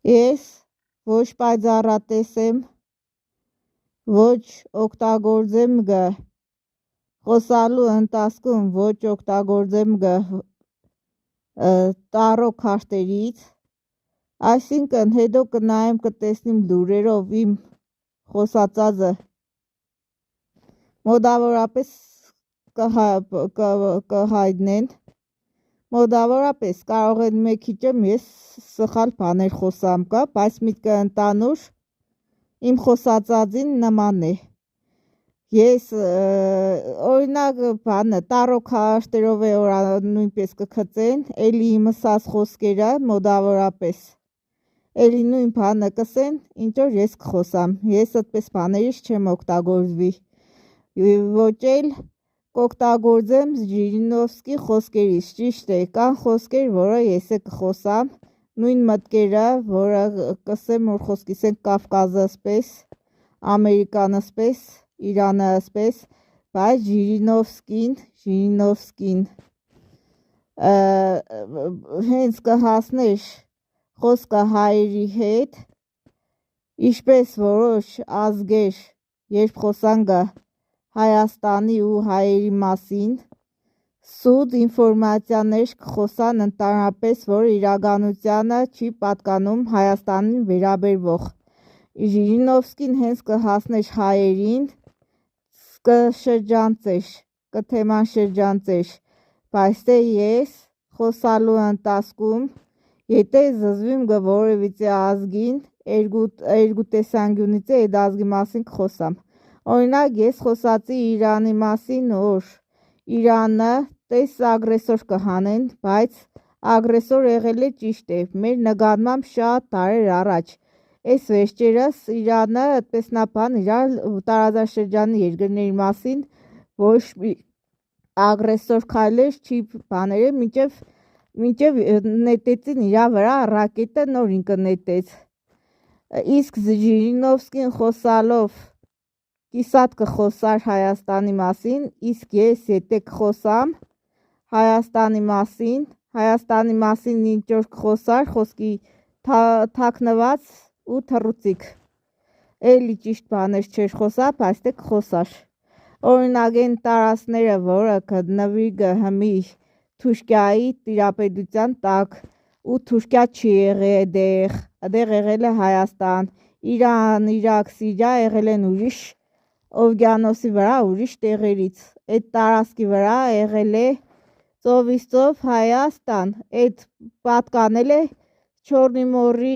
Ես ոչ պայծառատես եմ, ոչ օգտագործեմ գ խոսալու ընթացքում ոչ օգտագործեմ գ տարո քարտերից, այսինքն հետո կնայեմ կտեսնիմ լուրերով իմ խոսածածը մոտավորապես կհայտնեն, մոտավորապես կարող են մեկ քիչեմ ես սխալ բաներ խոսամ կա, բայց միտքը ընդանուր իմ խոսածածին նման է։ Ես օրինակ բանը տարո քարտերով է օրա նույնպես կգծեն, էլի իմսած խոսքերը մոտավորապես էլի նույն բանը կսեն, ինչ որ ես կխոսամ, ես այդպես բաներից չեմ օգտագործվի, ոչ էլ կօգտագործեմ Ժիրինովսկի խոսքերից, ճիշտ է, կան խոսքեր, որը ես է կխոսամ, նույն մտքերը, որը կսեմ, որ խոսքիս են Կավկազը սպես, Ամերիկանը սպես, Իրանը սպես, բայց Ժիրինովսկին հենց կհասներ խոսքը հայերի հետ, ինչպես որոշ ազգեր, երբ խոսան գա Հայաստանի ու հայերի մասին, սուտ ինֆորմացիաներ կխոսան ընդհանրապես, որ իրականությանը չի պատկանում Հայաստանին վերաբերվող։ Ժիրինովսկին հենց կհասներ հայերին, կշրջանցեր, կթեման շրջանցեր, բայց թե ես խոսալու ընթացքում եթե զզվիմ գ որևիցե ազգին երկու տեսանկյունից է այդ ազգի մասին կխոսամ։ Օրինակ ես խոսացի Իրանի մասին, որ Իրանը տես ագրեսոր կհանեն, բայց ագրեսոր եղել է ճիշտ է, մեր նկատմամբ շատ տարեր առաջ։ Այս վերջերս Իրանը այդպեսնաբան իրար տարածաշրջանի երկրների մասին ոչ մի ագրեսոր քայլեր չի բաները, մինչև նետեցին իրա վրա ռակետը նոր ինքը նետեց։ Իսկ Ժիրինովսկին խոսալով կիսատ կխոսար Հայաստանի մասին, իսկ ես եթե կխոսամ Հայաստանի մասին ինչ որ կխոսար, խոսքի թաքնված ու թռուցիկ, էլի ճիշտ բաներ չէր խոսա, բայց թե կխոսար։ Օրինակ են տարածքները, որը գտնվի գհմի Թուրքիայի տիրապետության տակ, ու Թուրքիա չի եղել այդեղ եղել է Հայաստան, Իրան, Իրաք, Սիրիա եղել են ուրիշ օվկիանոսի վրա ուրիշ տեղերից, այդ տարածքի վրա եղել է ծովից ծով Հայաստան, այդ պատկանել է Չորնի մորի